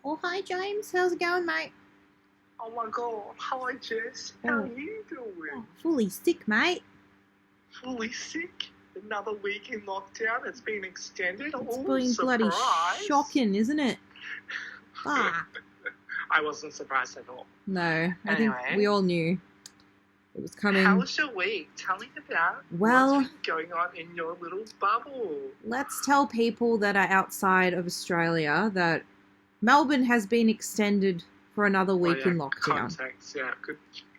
Oh, hi, James. How's it going, mate? Oh my god, hi Jess, how are you doing? Fully sick, mate. Fully sick? Another week in lockdown, it's been extended? It's been bloody shocking, isn't it? I wasn't surprised at all. No, I think we all knew it was coming. How was your week? Tell me about what's been going on in your little bubble. Let's tell people that are outside of Australia that Melbourne has been extended for another week in lockdown. Context, yeah.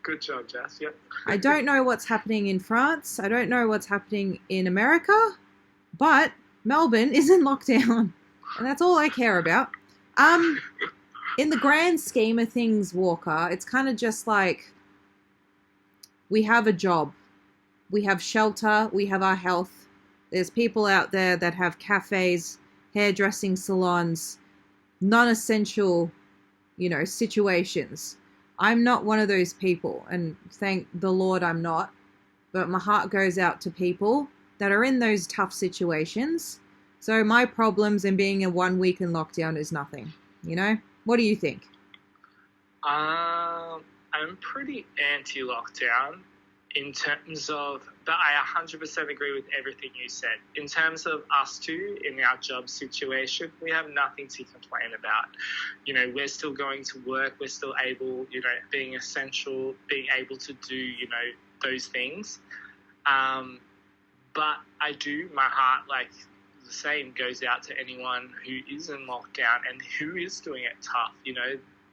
Good job, Jess. Yep. I don't know what's happening in France. I don't know what's happening in America, but Melbourne is in lockdown, and that's all I care about. In the grand scheme of things, Walker, it's kind of just like we have a job, we have shelter, we have our health. There's people out there that have cafes, hairdressing salons, non-essential, situations. I'm not one of those people, and thank the Lord I'm not, but my heart goes out to people that are in those tough situations. So my problems in being in 1 week in lockdown is nothing, What do you think? I'm pretty anti-lockdown in terms of, but I 100% agree with everything you said. In terms of us two, in our job situation, we have nothing to complain about. We're still going to work, we're still able, being essential, being able to do, those things. But my heart, the same goes out to anyone who is in lockdown and who is doing it tough.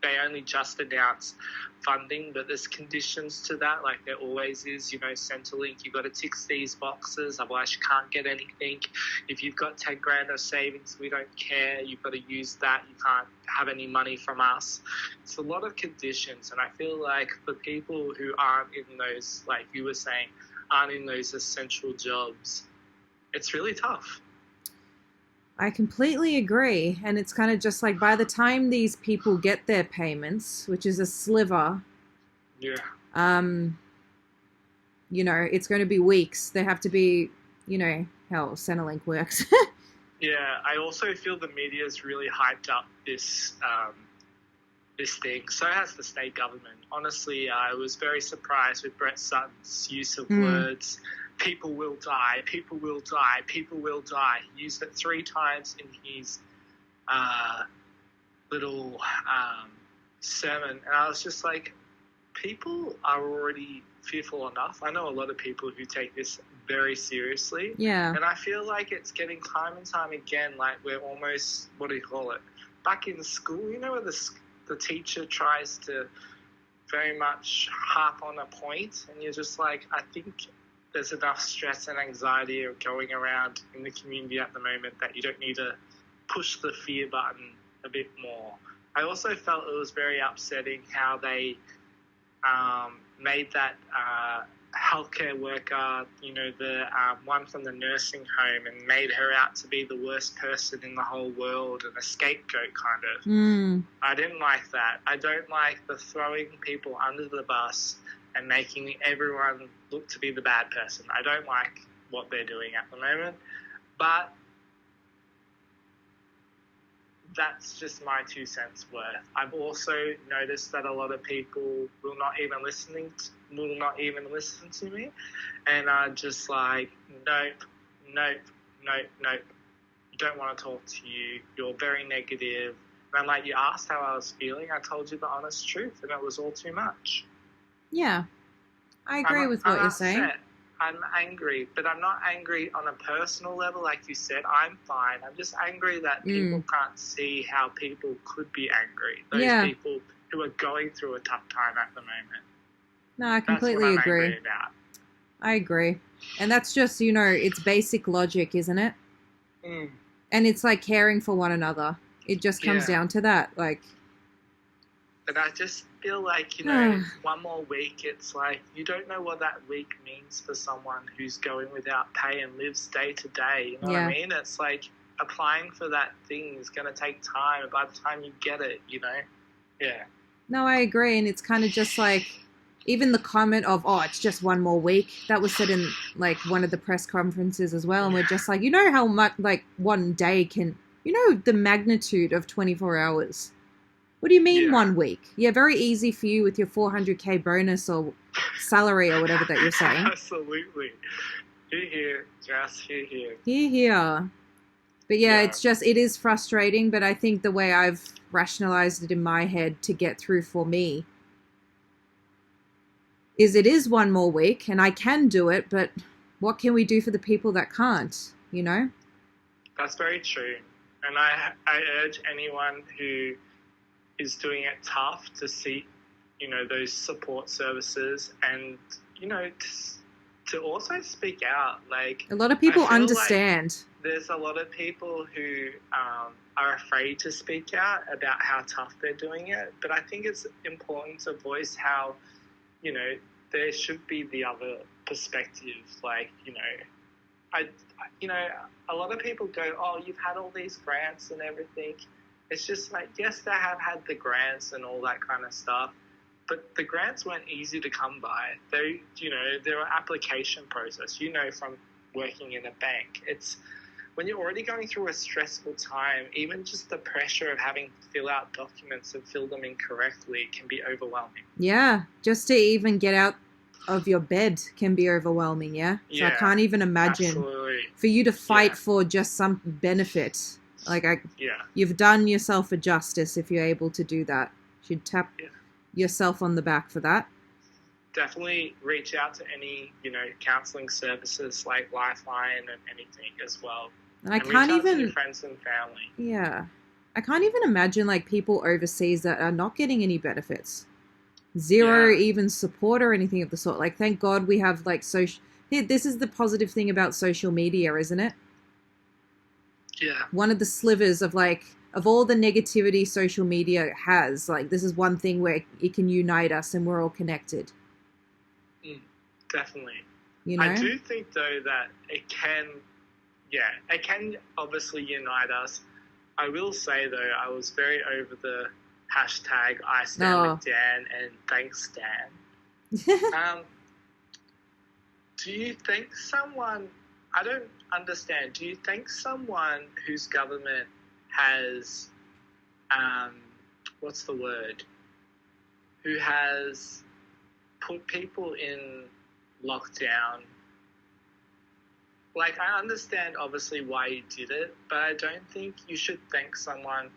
They only just announced funding, but there's conditions to that, like there always is. Centrelink, you've got to tick these boxes, otherwise you can't get anything. If you've got 10 grand of savings, we don't care. You've got to use that. You can't have any money from us. It's a lot of conditions, and I feel like for people who aren't in those, like you were saying, aren't in those essential jobs, it's really tough. I completely agree. And it's kind of just like by the time these people get their payments, which is a sliver, it's going to be weeks. They have to be, how Centrelink works. Yeah, I also feel the media's really hyped up this thing. So has the state government. Honestly, I was very surprised with Brett Sutton's use of words. People will die, people will die, people will die. He used it 3 times in his little sermon. And I was just like, people are already fearful enough. I know a lot of people who take this very seriously. Yeah. And I feel like it's getting time and time again, like we're almost, back in school, where the teacher tries to very much harp on a point, and you're just like, I think there's enough stress and anxiety going around in the community at the moment that you don't need to push the fear button a bit more. I also felt it was very upsetting how they made that healthcare worker, the one from the nursing home, and made her out to be the worst person in the whole world and a scapegoat kind of. I didn't like that. I don't like the throwing people under the bus and making everyone look to be the bad person. I don't like what they're doing at the moment. But that's just my 2 cents worth. I've also noticed that a lot of people will not even listen to me, and are just like, nope, don't want to talk to you. You're very negative. And I'm like, you asked how I was feeling. I told you the honest truth, and it was all too much. Yeah, I agree with what you're saying. I'm angry, but I'm not angry on a personal level, like you said. I'm fine. I'm just angry that people can't see how people could be angry. Those people who are going through a tough time at the moment. No, I completely agree. Angry about. I agree. And that's just, it's basic logic, isn't it? And it's like caring for one another. It just comes down to that, like. But I just feel like, one more week, it's like you don't know what that week means for someone who's going without pay and lives day to day. You know what I mean? It's like applying for that thing is going to take time. And by the time you get it, Yeah. No, I agree. And it's kind of just like even the comment of, it's just 1 more week. That was said in like one of the press conferences as well. And we're just like, how much like one day can, the magnitude of 24 hours. What do you mean Yeah. 1 week? Yeah, very easy for you with your 400k bonus or salary or whatever that you're saying. Absolutely. Here, Jess, here. Here. But yeah, Yeah. it's just, it is frustrating, but I think the way I've rationalized it in my head to get through for me is it is 1 more week and I can do it, but what can we do for the people that can't, you know? That's very true. And I urge anyone who is doing it tough to seek, those support services and, to also speak out. Like, A lot of people I feel understand. like there's a lot of people who are afraid to speak out about how tough they're doing it. But I think it's important to voice how, there should be the other perspective. Like, a lot of people go, oh, you've had all these grants and everything. It's just like, yes, they have had the grants and all that kind of stuff, but the grants weren't easy to come by. There are application process, from working in a bank. It's when you're already going through a stressful time, even just the pressure of having to fill out documents and fill them in correctly can be overwhelming. Yeah, just to even get out of your bed can be overwhelming, yeah? So I can't even imagine absolutely. For you to fight for just some benefit. You've done yourself a justice if you're able to do that. You should tap yourself on the back for that. Definitely reach out to any, counselling services like Lifeline and anything as well. And I can't reach out even to your friends and family. Yeah. I can't even imagine like people overseas that are not getting any benefits. Zero even support or anything of the sort. Like, thank God we have like social. This is the positive thing about social media, isn't it? Yeah. One of the slivers of all the negativity social media has, like, this is one thing where it can unite us and we're all connected. Definitely. I do think though that it can obviously unite us. I will say though, I was very over the hashtag I stand with Dan and thanks Dan. Do you think someone, I don't understand, do you think someone whose government has, who has put people in lockdown, like, I understand obviously why you did it, but I don't think you should thank someone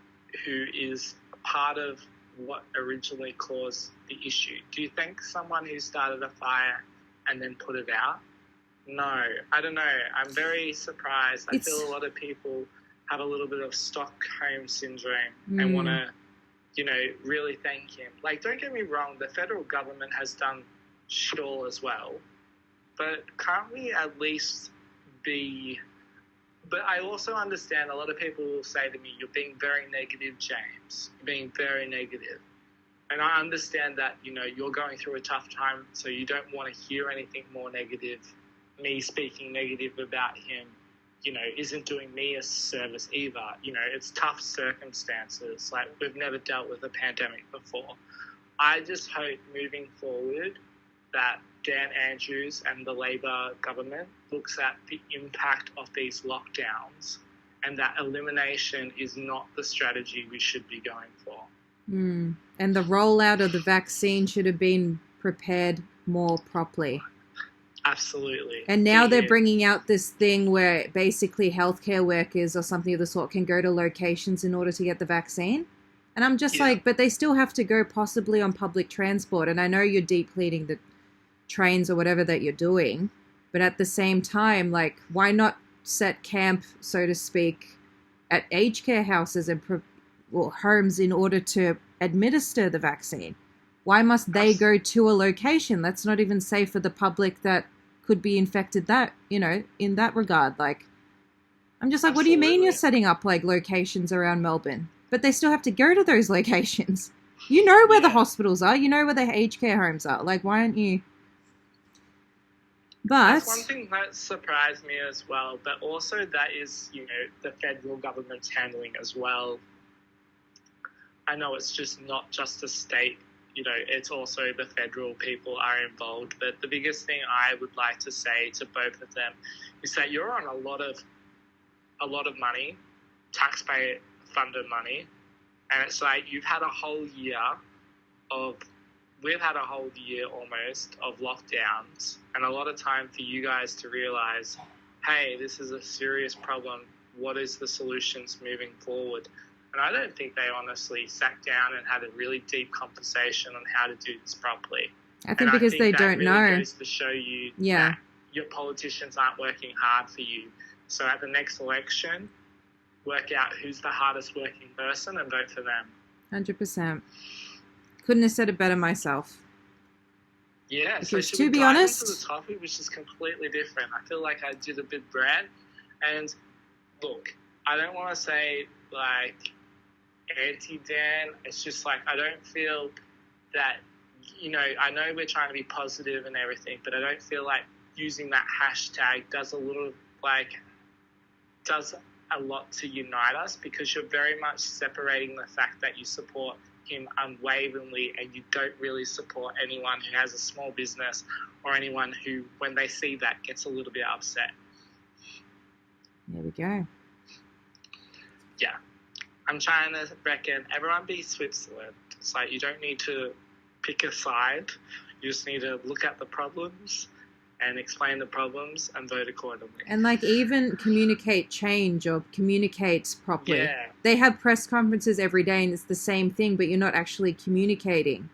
who is part of what originally caused the issue. Do you think someone who started a fire and then put it out? No, I don't know. I'm very surprised. I feel a lot of people have a little bit of Stockholm syndrome and want to, really thank him. Like, don't get me wrong, the federal government has done shit all as well, but can't we at least be... But I also understand a lot of people will say to me, you're being very negative, James. You're being very negative. And I understand that, you're going through a tough time, so you don't want to hear anything more negative. Me speaking negative about him, isn't doing me a service either. It's tough circumstances. Like, we've never dealt with a pandemic before. I just hope moving forward that Dan Andrews and the Labor government looks at the impact of these lockdowns and that elimination is not the strategy we should be going for. And the rollout of the vaccine should have been prepared more properly. Absolutely. And now they're bringing out this thing where basically healthcare workers or something of the sort can go to locations in order to get the vaccine. And I'm just like, but they still have to go possibly on public transport. And I know you're depleting the trains or whatever that you're doing, but at the same time, like, why not set camp, so to speak, at aged care houses and homes in order to administer the vaccine? Why must they go to a location that's not even safe for the public that could be infected that, in that regard? Like, I'm just like, what do you mean you're setting up like locations around Melbourne? But they still have to go to those locations. You know where the hospitals are. You know where the aged care homes are. Like, why aren't you? But that's one thing that surprised me as well. But also that is, the federal government's handling as well. I know it's just not just the state. It's also the federal people are involved. But the biggest thing I would like to say to both of them is that you're on a lot of money, taxpayer-funded money, And it's like we've had a whole year almost of lockdowns, and a lot of time for you guys to realize, hey, this is a serious problem. What is the solutions moving forward? And I don't think they honestly sat down and had a really deep conversation on how to do this properly. I think because they don't know. It goes to show you that your politicians aren't working hard for you. So at the next election, work out who's the hardest working person and vote for them. 100%. Couldn't have said it better myself. Yeah, because so to be honest, into the topic, which is completely different. I feel like I did a bit rant, and look, I don't want to say like anti-Dan. It's just like I don't feel that, you know, I know we're trying to be positive and everything, but I don't feel like using that hashtag does a lot to unite us, because you're very much separating the fact that you support him unwaveringly and you don't really support anyone who has a small business or anyone who, when they see that, gets a little bit upset. There we go. Yeah. I'm trying to reckon everyone be Switzerland. It's like you don't need to pick a side. You just need to look at the problems and explain the problems and vote accordingly. And like even communicate change or communicate properly. Yeah. They have press conferences every day and it's the same thing, but you're not actually communicating.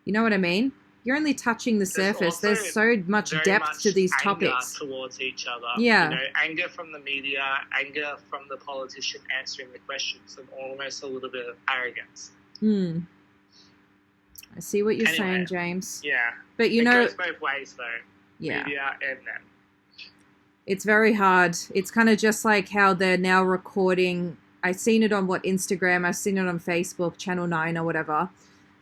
You know what I mean? You're only touching the surface. There's so much depth to these topics. Towards each other. Yeah. You know, anger from the media, anger from the politician answering the questions, and almost a little bit of arrogance. I see what you're saying, James. Yeah. But it goes both ways though. Yeah. Media and them. It's very hard. It's kind of just like how they're now recording. I've seen it on Instagram. I've seen it on Facebook, Channel 9 or whatever.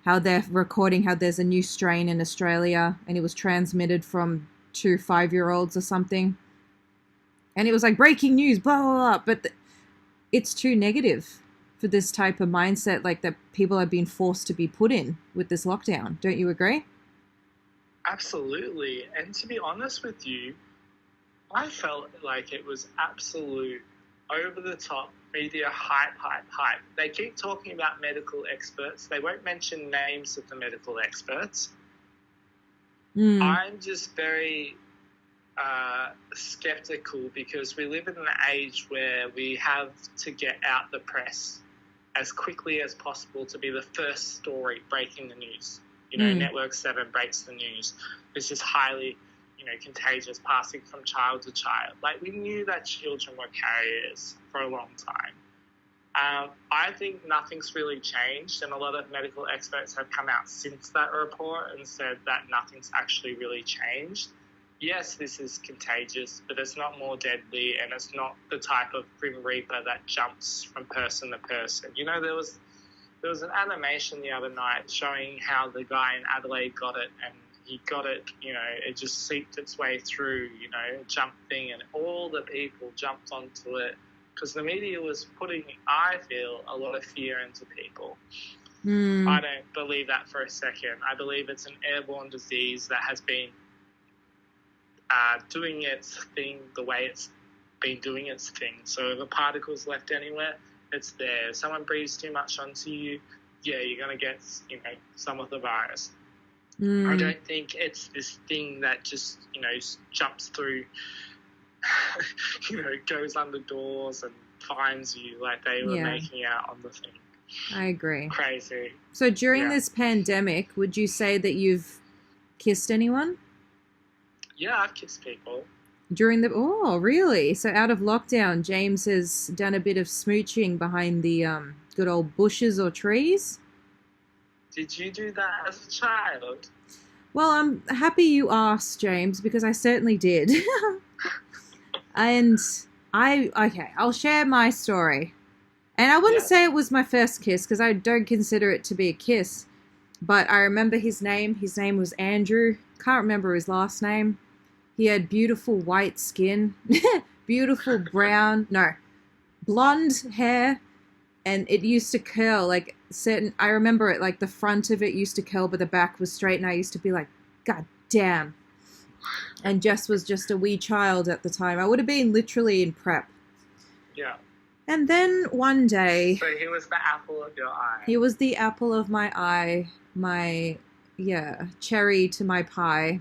How they're recording how there's a new strain in Australia and it was transmitted from 2 5-year-olds or something. And it was like breaking news, blah, blah, blah. But it's too negative for this type of mindset like that people are being forced to be put in with this lockdown. Don't you agree? Absolutely. And to be honest with you, I felt like it was absolute over-the-top media hype. They keep talking about medical experts. They won't mention names of the medical experts. I'm just very skeptical because we live in an age where we have to get out the press as quickly as possible to be the first story breaking the news. You know, Network 7 breaks the news. This is highly, contagious, passing from child to child. Like, we knew that children were carriers for a long time. I think nothing's really changed, and a lot of medical experts have come out since that report and said that nothing's actually really changed. Yes, this is contagious, but it's not more deadly, and it's not the type of Grim Reaper that jumps from person to person. You know, there was an animation the other night showing how the guy in Adelaide got it, and he got it, it just seeped its way through, jump thing, and all the people jumped onto it because the media was putting, I feel, a lot of fear into people. I don't believe that for a second. I believe it's an airborne disease that has been doing its thing the way it's been doing its thing. So if a particle's left anywhere, it's there. If someone breathes too much onto you, you're going to get, some of the virus. I don't think it's this thing that just, jumps through, goes under doors and finds you like they were making out on the thing. I agree. Crazy. So during this pandemic, would you say that you've kissed anyone? Yeah, I've kissed people. Oh, really? So out of lockdown, James has done a bit of smooching behind the good old bushes or trees? Did you do that as a child? Well, I'm happy you asked, James, because I certainly did. And I'll share my story. And I wouldn't say it was my first kiss because I don't consider it to be a kiss. But I remember his name. His name was Andrew. Can't remember his last name. He had beautiful white skin, beautiful blonde hair, and it used to curl I remember it, like the front of it used to curl, but the back was straight, and I used to be like, God damn. And Jess was just a wee child at the time. I would have been literally in prep. Yeah. And then one day... So he was the apple of your eye. He was the apple of my eye, cherry to my pie.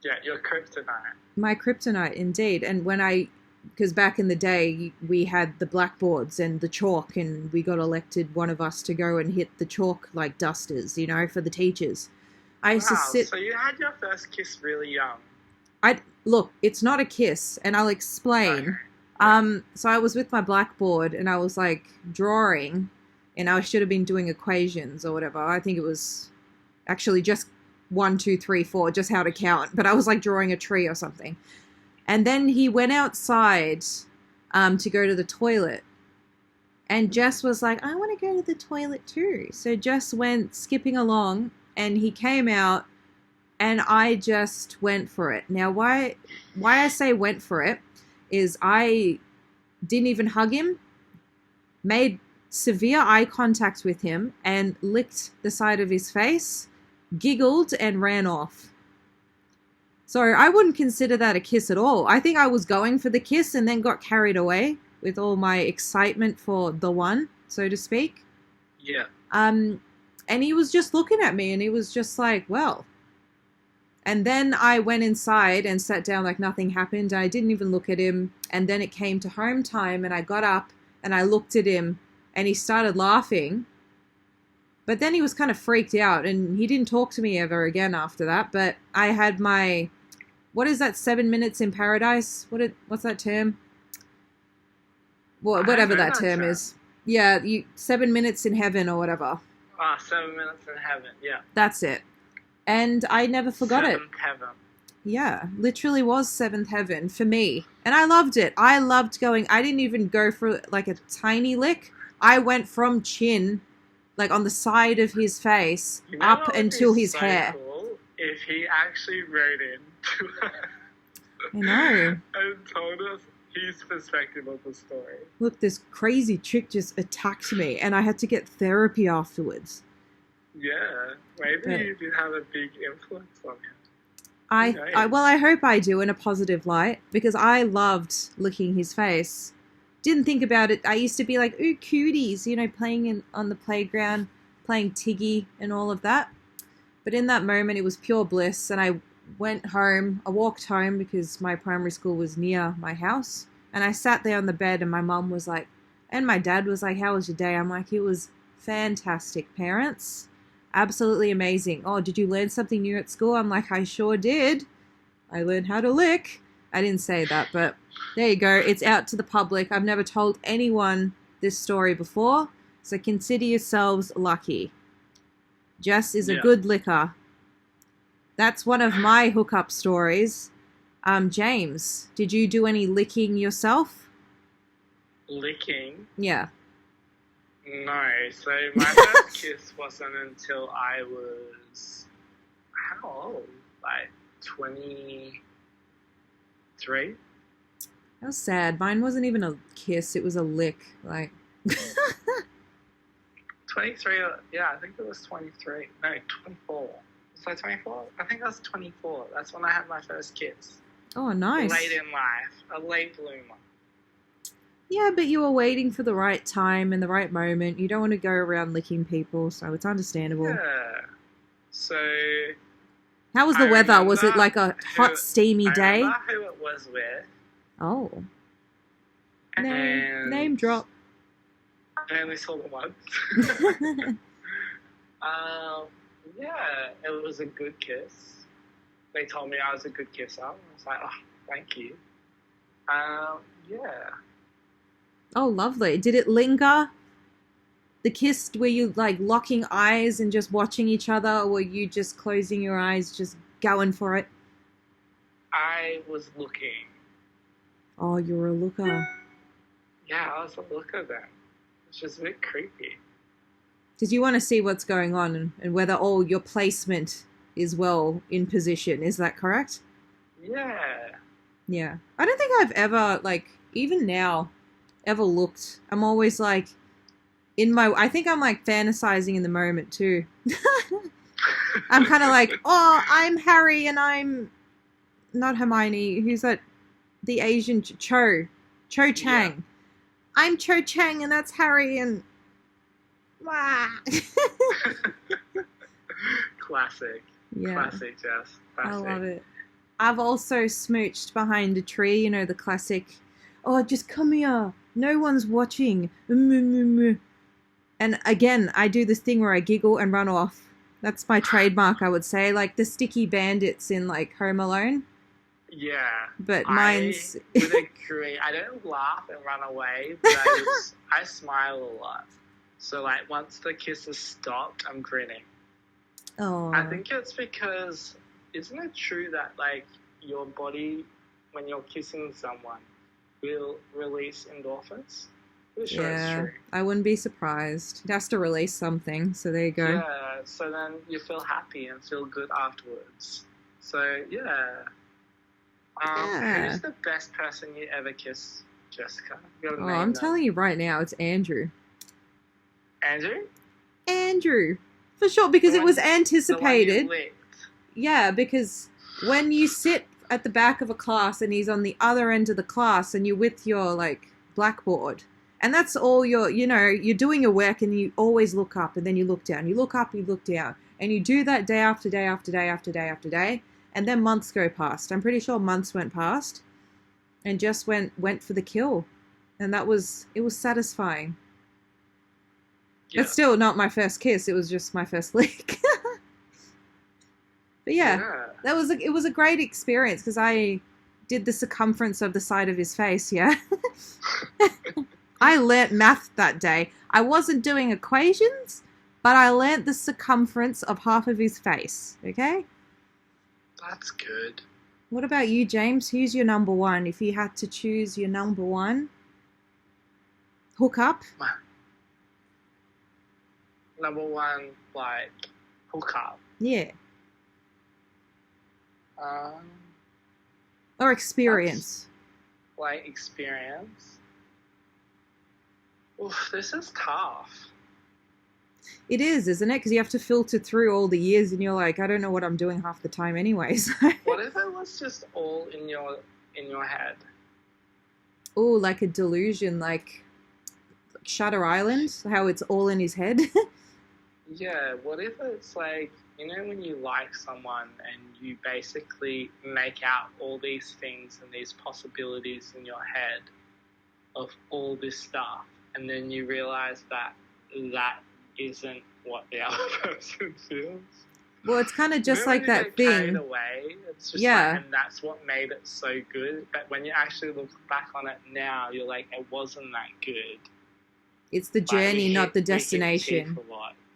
Yeah, your kryptonite. My kryptonite, indeed. And because back in the day, we had the blackboards and the chalk, and we got elected, one of us, to go and hit the chalk like dusters, for the teachers. I used to sit... So you had your first kiss really young. Look, it's not a kiss, and I'll explain. So I was with my blackboard, and I was like drawing, and I should have been doing equations or whatever. I think it was actually just 1, 2, 3, 4, just how to count. But I was like drawing a tree or something. And then he went outside to go to the toilet. And Jess was like, I want to go to the toilet too. So Jess went skipping along, and he came out, and I just went for it. Now, why I say went for it is I didn't even hug him, made severe eye contact with him, and licked the side of his face, giggled, and ran off. So I wouldn't consider that a kiss at all. I think I was going for the kiss and then got carried away with all my excitement for the one, so to speak. Yeah. And he was just looking at me, and he was just like, well. And then I went inside and sat down like nothing happened. I didn't even look at him. And then it came to home time, and I got up and I looked at him, and he started laughing. But then he was kind of freaked out, and he didn't talk to me ever again after that. But I had my, what is that, 7 minutes in paradise? What's that term? Well, whatever that term is. Yeah, 7 minutes in heaven or whatever. 7 minutes in heaven, yeah. That's it. And I never forgot it. Seventh heaven. Yeah, literally was seventh heaven for me. And I loved it. I loved going. I didn't even go for like a tiny lick. I went from chin, like on the side of his face, up until his hair. Cool if he actually wrote in to us I know. and told us his perspective of the story. Look, this crazy chick just attacked me, and I had to get therapy afterwards. Yeah, maybe you did have a big influence on him. I hope I do in a positive light, because I loved licking his face. Didn't think about it. I used to be like, ooh, cuties, playing on the playground, playing Tiggy and all of that. But in that moment, it was pure bliss, and I went home. I walked home because my primary school was near my house, and I sat there on the bed, and my mum was like, and my dad was like, how was your day? I'm like, it was fantastic, parents. Absolutely amazing. Oh, did you learn something new at school? I'm like, I sure did. I learned how to lick. I didn't say that, but there you go. It's out to the public. I've never told anyone this story before, so consider yourselves lucky. Jess is a good licker. That's one of my hookup stories. James, did you do any licking yourself? Licking? Yeah. No, so my first kiss wasn't until I was, how old? Like 23? That was sad. Mine wasn't even a kiss, it was a lick. Like 23, yeah, I think it was 23. No, 24. Was I 24? I think I was 24. That's when I had my first kiss. Oh, nice. Late in life. A late bloomer. Yeah, but you were waiting for the right time and the right moment. You don't want to go around licking people, so it's understandable. Yeah. So... How was the weather? Was it like a hot, steamy day? I remember who it was with. Oh. Name drop. I only saw them once. Yeah, it was a good kiss. They told me I was a good kisser. I was like, oh, thank you. Yeah. Oh, lovely. Did it linger? The kiss, were you like locking eyes and just watching each other, or were you just closing your eyes, just going for it? I was looking. Oh, you were a looker. Yeah, I was a looker then. It's just a bit creepy. Did you want to see what's going on and whether all your placement is well in position? Is that correct? Yeah. Yeah. I don't think I've ever, like, even now, ever looked. I'm always like, I think I'm like fantasizing in the moment too. I'm kind of like, oh, I'm Harry and I'm not Hermione. Who's that? The Asian Cho Chang. I'm Cho Chang and that's Harry and... Wah. Classic. Yeah. Classic, Jess. Classic. I love it. I've also smooched behind a tree, you know, the classic, oh, just come here. No one's watching. And again, I do this thing where I giggle and run off. That's my trademark, I would say. Like the sticky bandits in like Home Alone. Yeah. But mine's... I would agree. I don't laugh and run away, but I smile a lot. So like once the kisses stopped, I'm grinning. Oh. I think it's because, isn't it true that like your body, when you're kissing someone, will release endorphins? Pretty sure it's true. I wouldn't be surprised. It has to release something, so there you go. Yeah, so then you feel happy and feel good afterwards. So yeah. Who's the best person you ever kissed, Jessica? I'm telling you right now, it's Andrew. Andrew? Andrew. For sure, because it was anticipated. The one you licked. Yeah, because when you sit at the back of a class and he's on the other end of the class and you're with your, like, blackboard, and that's all you're doing your work and you always look up and then you look down. You look up, you look down. And you do that day after day after day after day after day. And then months go past. I'm pretty sure months went past. And just went for the kill. And it was satisfying. Yeah. It's still not my first kiss. It was just my first lick. But yeah. It was a great experience because I did the circumference of the side of his face, yeah. I learnt math that day. I wasn't doing equations, but I learnt the circumference of half of his face, okay? That's good. What about you, James? Who's your number one? If you had to choose your number one hookup? Number one, like, hookup. Yeah. Or experience. Like, experience. Oof, this is tough. It is, isn't it? Because you have to filter through all the years and you're like, I don't know what I'm doing half the time anyways. What if it was just all in your head? Oh, like a delusion, like Shutter Island, how it's all in his head. Yeah, what if it's like, you know when you like someone and you basically make out all these things and these possibilities in your head of all this stuff, and then you realize that isn't what the other person feels. Well, it's kind of just like that thing. Away, it's just like, and that's what made it so good. But when you actually look back on it now, you're like, it wasn't that good. It's the journey, not the destination.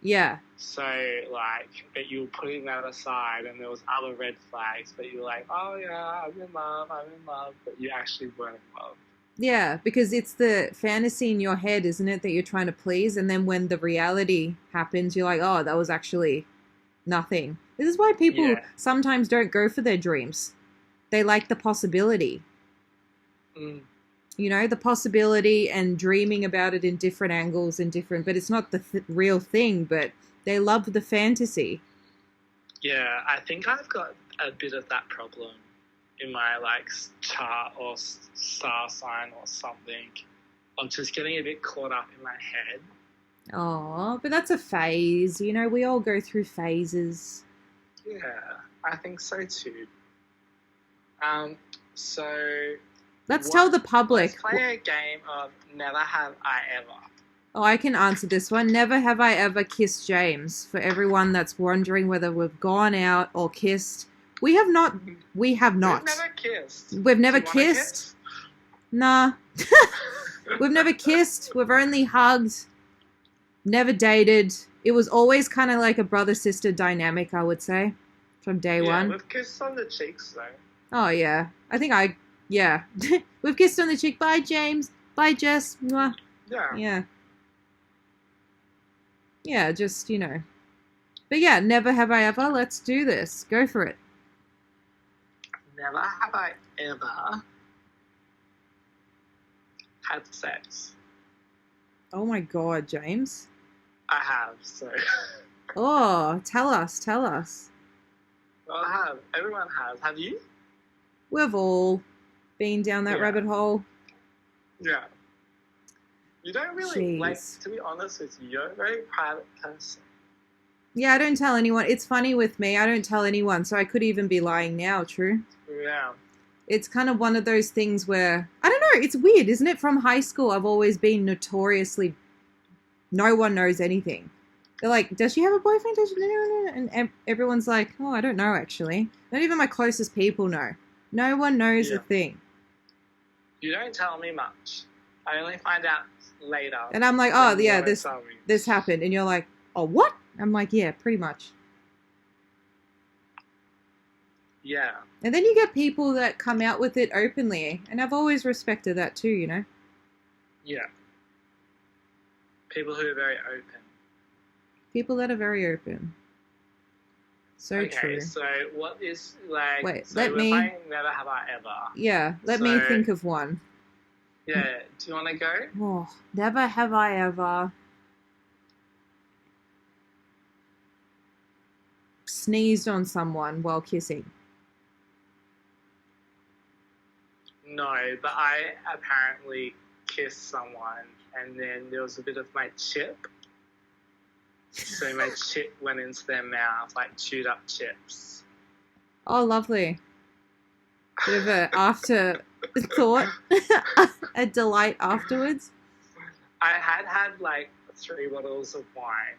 Yeah. So, like, but you were putting that aside and there was other red flags, but you're like, oh yeah, I'm in love, but you actually weren't in love. Yeah, because it's the fantasy in your head, isn't it, that you're trying to please, and then when the reality happens, you're like, oh, that was actually nothing. This is why people sometimes don't go for their dreams. They like the possibility. Mm. You know, the possibility and dreaming about it in different angles and different, but it's not the real thing, but they love the fantasy. Yeah, I think I've got a bit of that problem in my, like, chart or star sign or something. I'm just getting a bit caught up in my head. Oh, but that's a phase. You know, we all go through phases. Yeah, I think so too. So... Let's tell the public. Let's play a game of Never Have I Ever. Oh, I can answer this one. Never have I ever kissed James. For everyone that's wondering whether we've gone out or kissed. We have not. We have not. We've never kissed. We've never kissed. Nah. We've never kissed. We've only hugged. Never dated. It was always kind of like a brother-sister dynamic, I would say, from day one. Yeah, we've kissed on the cheeks, though. Oh, yeah. I think yeah. We've kissed on the cheek. Bye, James. Bye, Jess. Mwah. Yeah. Yeah. Yeah, just, you know. But yeah, never have I ever. Let's do this. Go for it. Never have I ever had sex. Oh my God, James. I have, so. Oh, tell us. Well, I have. Everyone has. Have you? We've all been down that rabbit hole. Yeah. You don't really, like, Jeez. to be honest with you, you're a very private person. Yeah, I don't tell anyone. It's funny with me. I don't tell anyone, so I could even be lying now, true? Yeah. It's kind of one of those things where, I don't know, it's weird, isn't it? From high school, I've always been notoriously, no one knows anything. They're like, does she have a boyfriend? Does she? And everyone's like, oh, I don't know, actually. Not even my closest people know. No one knows a thing. You don't tell me much. I only find out later. And I'm like, oh, yeah, this happened. And you're like, oh, what? I'm like, yeah, pretty much. Yeah. And then you get people that come out with it openly. And I've always respected that too, you know? Yeah. People who are very open. People that are very open. So true. Okay, so what is, like... Wait, so we're playing Never Have I Ever. Yeah, let me think of one. Yeah, do you want to go? Oh, never have I ever sneezed on someone while kissing. No, but I apparently kissed someone and then there was a bit of my chip. So my chip went into their mouth, like chewed up chips. Oh, lovely. Bit of a afterthought, a delight afterwards. I had like 3 bottles of wine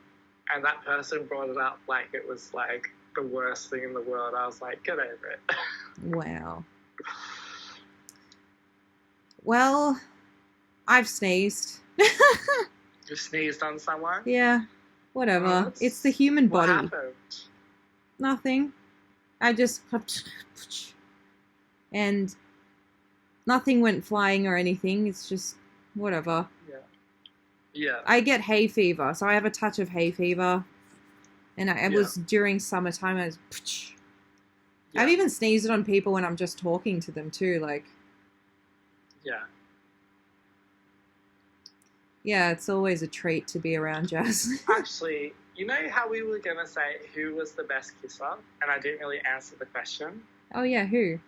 and that person brought it up like it was like the worst thing in the world. I was like, get over it. Wow. Well, I've sneezed. You sneezed on someone? Yeah, whatever. Oh, it's the human body. What happened? Nothing. I just... And nothing went flying or anything. It's just whatever. Yeah. Yeah. I get hay fever, so I have a touch of hay fever. And it was during summertime. I was... I've even sneezed on people when I'm just talking to them too, like... Yeah. Yeah, it's always a treat to be around Jess. Actually, you know how we were going to say who was the best kisser? And I didn't really answer the question. Oh, yeah, who?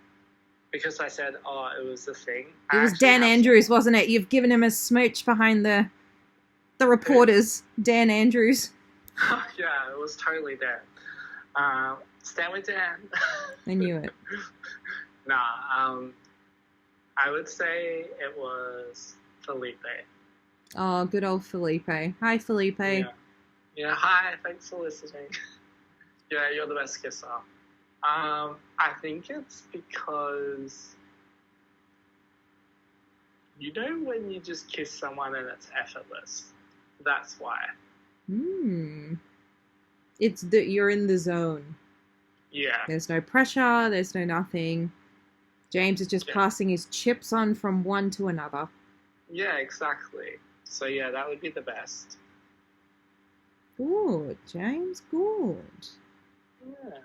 Because I said, oh, it was the thing. It was Dan Andrews, wasn't it? You've given him a smooch behind the reporters. Dan Andrews. Yeah, it was totally Dan. Stand with Dan. I knew it. Nah, I would say it was Felipe. Oh, good old Felipe. Hi, Felipe. Yeah, hi, thanks for listening. Yeah, you're the best kisser. I think it's because, you know when you just kiss someone and it's effortless? That's why. It's that you're in the zone. Yeah. There's no pressure, there's no nothing. James is just passing his chips on from one to another. Yeah, exactly. So yeah, that would be the best. Good, James, good. Yeah.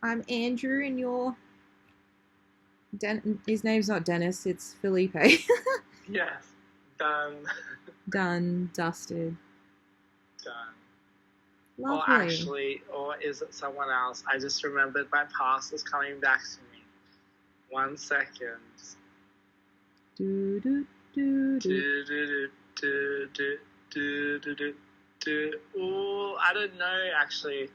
I'm Andrew and you're... His name's not Dennis, it's Felipe. Yes. Done. Done. Dusted. Done. Lovely. Or actually, or is it someone else? I just remembered my past is coming back to me. 1 second. Do do do do do do do do do do do. Ooh, I don't know actually.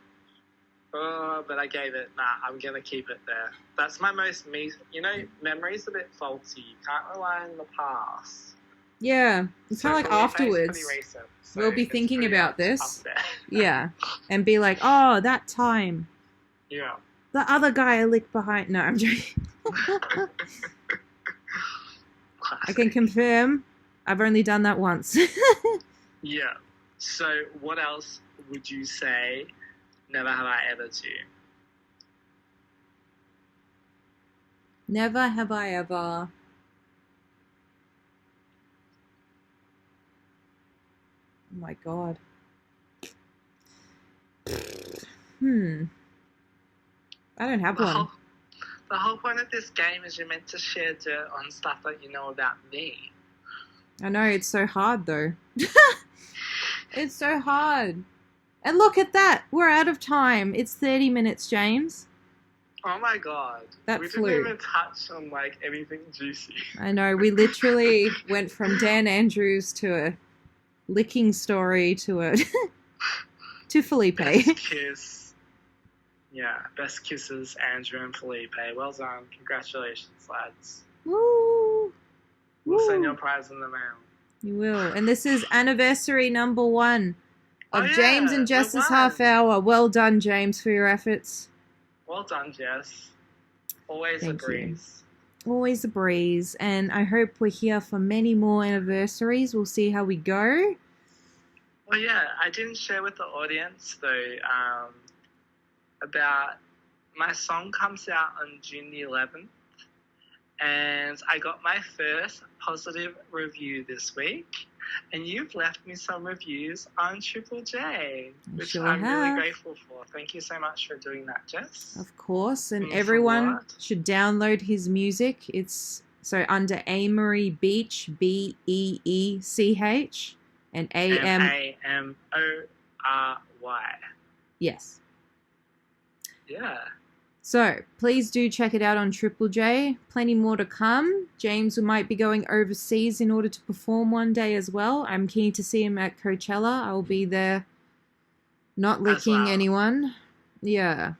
Oh, but I gave it. Nah, I'm gonna keep it there. That's my most memory's a bit faulty. You can't rely on the past. Yeah, it's kind of like afterwards. Recent, so we'll be thinking about this. Yeah, and be like, oh, that time. Yeah. The other guy I licked behind. No, I'm joking. I can confirm I've only done that once. Yeah. So what else would you say never have I ever to? Never have I ever... Oh my god. I don't have one. The whole point of this game is you're meant to share dirt on stuff that you know about me. I know, it's so hard though. It's so hard. And look at that. We're out of time. It's 30 minutes, James. Oh my god. That we flew. didn't even touch on like anything juicy. I know, we literally went from Dan Andrews to a licking story to to Felipe. Best kiss. Yeah, best kisses, Andrew and Felipe. Well done. Congratulations, lads. Woo! We'll send Woo. your prize in the mail. You will. And this is anniversary number 1 of Oh, yeah, James and we Jess's won. half hour. Well done, James, for your efforts. Well done, Jess. Always Thank a breeze. Always a breeze. And I hope we're here for many more anniversaries. We'll see how we go. Well, yeah, I didn't share with the audience, though, about my song comes out on June the 11th. And I got my first positive review this week. And you've left me some reviews on Triple J, which sure I'm have. really grateful for. Thank you so much for doing that, Jess. Of course. And Means a everyone lot. should download his music. It's so under Amory Beech, Beech, and A-M. Amory. Yes. Yeah. So, please do check it out on Triple J. Plenty more to come. James might be going overseas in order to perform one day as well. I'm keen to see him at Coachella. I'll be there, not licking well. anyone. Yeah.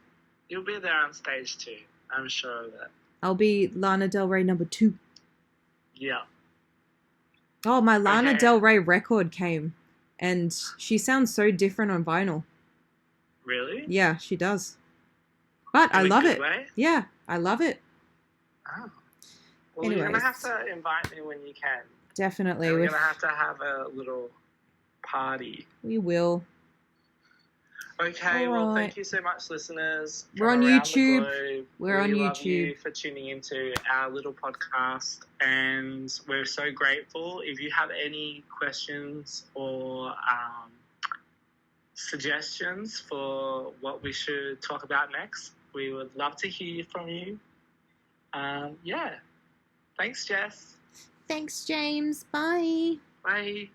You'll be there on stage too. I'm sure of it. I'll be Lana Del Rey number 2. Yeah. Oh, my Lana Okay. Del Rey record came. And she sounds so different on vinyl. Really? Yeah, she does. But I In a love good it. way? Yeah, I love it. Oh. Well, you're going to Anyways. have to invite me when you can. Definitely. And we're going to have a little party. We will. Okay, All well, right. thank you so much, listeners. We're from on around YouTube. The globe. We're on We love YouTube. you for tuning into our little podcast, and we're so grateful. If you have any questions or suggestions for what we should talk about next, we would love to hear from you. Yeah. Thanks, Jess. Thanks, James. Bye. Bye.